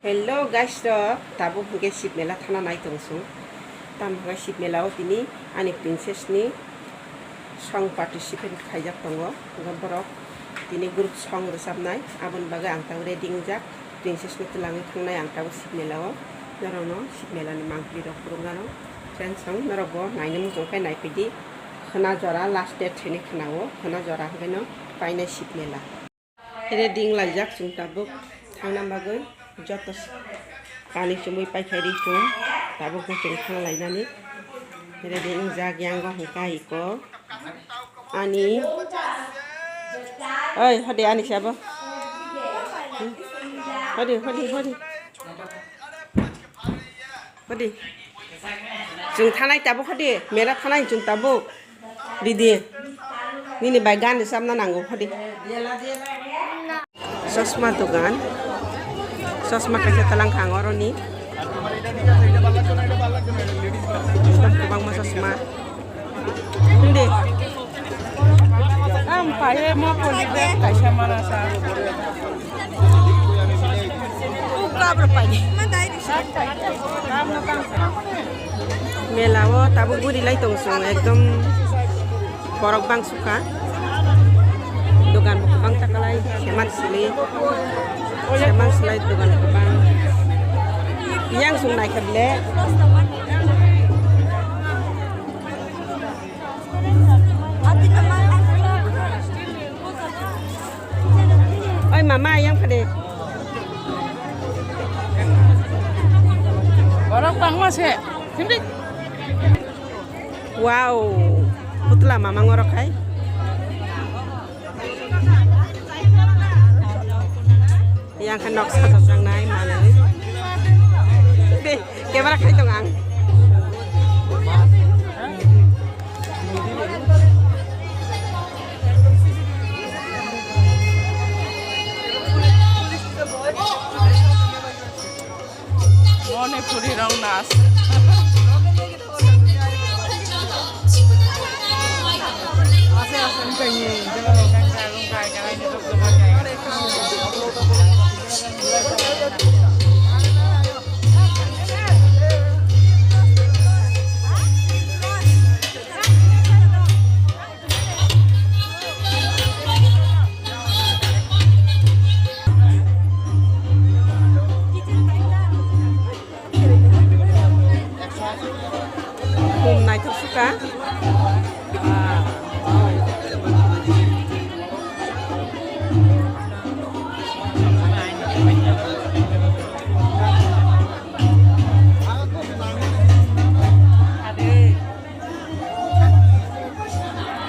Hello guys, tabu buge ship mela thana nai tongsu. Tam buge ship mela o tini ani princess ni song participant khaijak tongo. Gomborok tini group song resap nai. Abon baga ang tahu reading jak princess ni tulangi thangnai ang tahu ship mela o. Narono ship mela ni mangpli rok purungano. Friends song narogo naini mujongkai nai pidi. Khana jora last date thini khanawo. Khana jora hageno paine ship mela. Reading lajak sung tabu thangnam bagoi. Jatuh panik cuma ipai kiri cum, tabu kucing kang lain ni. Jadi dia injak yang kau hikai ko, ani, hadi ani siapa? Hadi. Jung tanai tabu hadi, merah tanai jung tabu, di ini bagian di sana nanggu hadi. Sosma tu kan. Sosma kasi talang kangoro ni. Kubang mo sosma. Hindi. Pahe mo polide kaisa marasa. Uka berapa ni? Melawo tabu guri lai tongsong ekdom borok bang suka. Dogan bang takalai hemat sili. Seman slide dengan kebang yang sung naik keble oi mama yang pede Orang bang masih hindi wow putla mama ngorok hai yang kenok satu sang naik mana ni? Deh, kamera kali tong ang. Mone puri rong nas. Ase kayaknya jangan longgang karena ini tuh kebanyakan. Naik suka.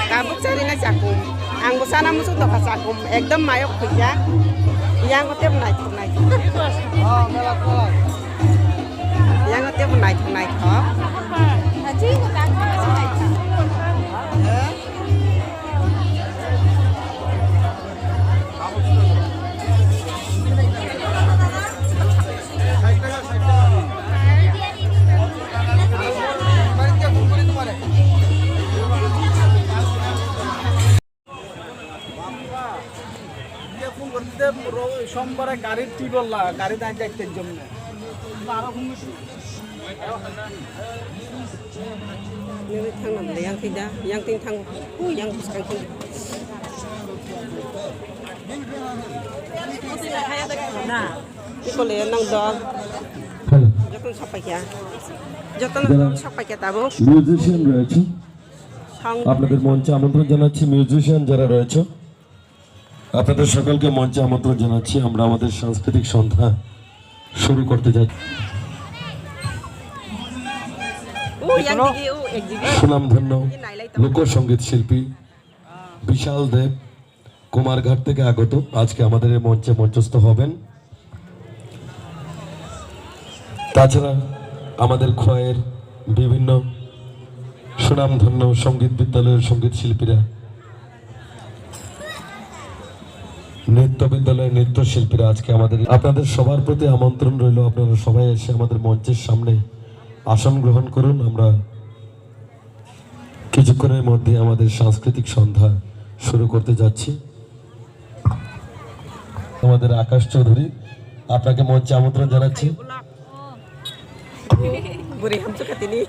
Kabuk cari na cakum. Ang busana musuh to cakum. Ekdom mayok kerja. Yang kote naik. Oh, melak. Yang kote naik ho. সোমবারে গাড়ির কি বললা গাড়ি দাঁড় যাইতের জন্য আরো Ini thang nam le yang tidak, yang ting thang, yang sekarang ting. Iko le nang dog. Jotun sampai kia. Jotun sampai kia tabu. Musician রয়েছে আপনাদের মঞ্চে আমন্ত্রণ জানাচ্ছি মিউজিশিয়ান যারা রয়েছে আপনাদের সকলকে মঞ্চে আমন্ত্রণ জানাচ্ছি আমরা আমাদের সাংস্কৃতিক সন্ধ্যা শুরু করতে যাচ্ছি সুনামধন্য লোকসঙ্গীত শিল্পী বিশাল দেব কুমারঘাট থেকে আগত আজকে আমাদের এই মঞ্চে মঞ্চস্থ হবেন তাছাড়া আমাদের খোয়াইয়ের বিভিন্ন সুনামধন্য সঙ্গীত বিদ্যালয়ের সঙ্গীত শিল্পীরা নৃত্য বিদ্যালয়ের নৃত্যশিল্পীরা আজকে আমাদের আপনাদের সবার প্রতি আমন্ত্রণ রইল আপনারা সবাই এসে আমাদের মঞ্চের সামনে আসন গ্রহণ করুন আমরা কিছুক্ষণের মধ্যে আমাদের সাংস্কৃতিক সন্ধ্যা শুরু করতে যাচ্ছি আমাদের আকাশ চৌধুরী আপনাকে মঞ্চে আমন্ত্রণ জানাচ্ছি। বুড়ি হামচু খাতিনি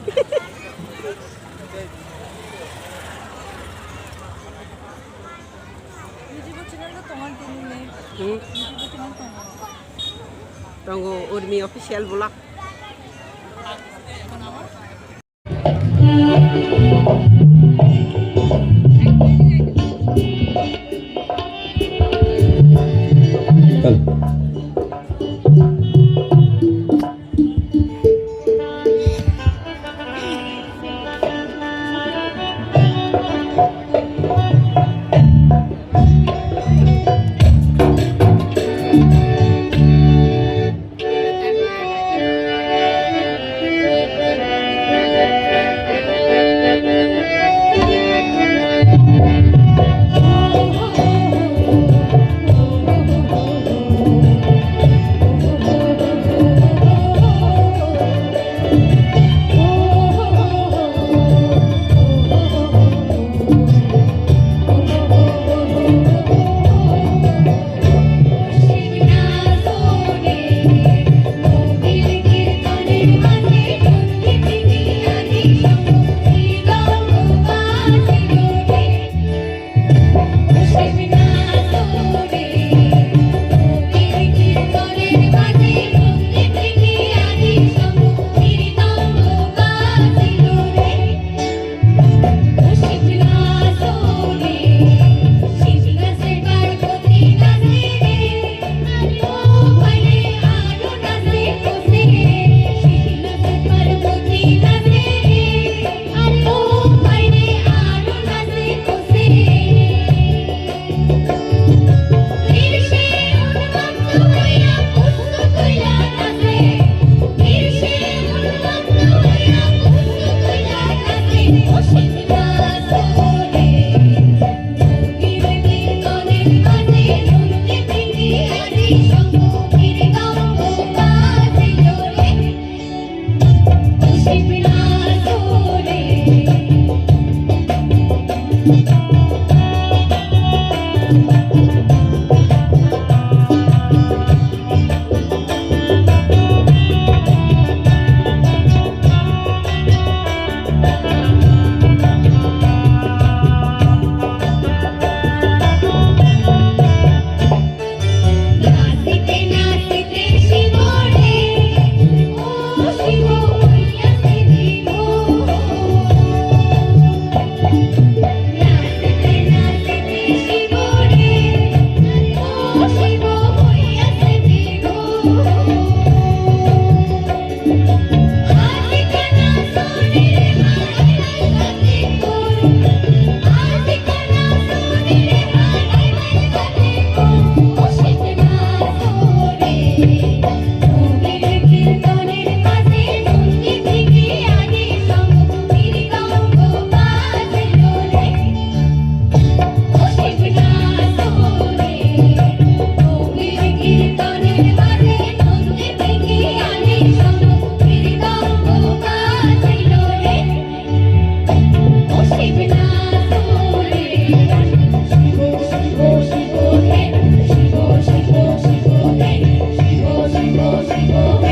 Tunggu Urmi official vlog.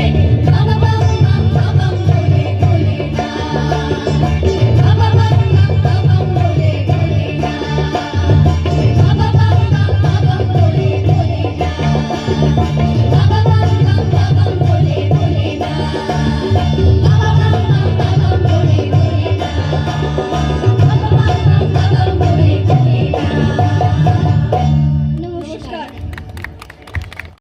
Hey!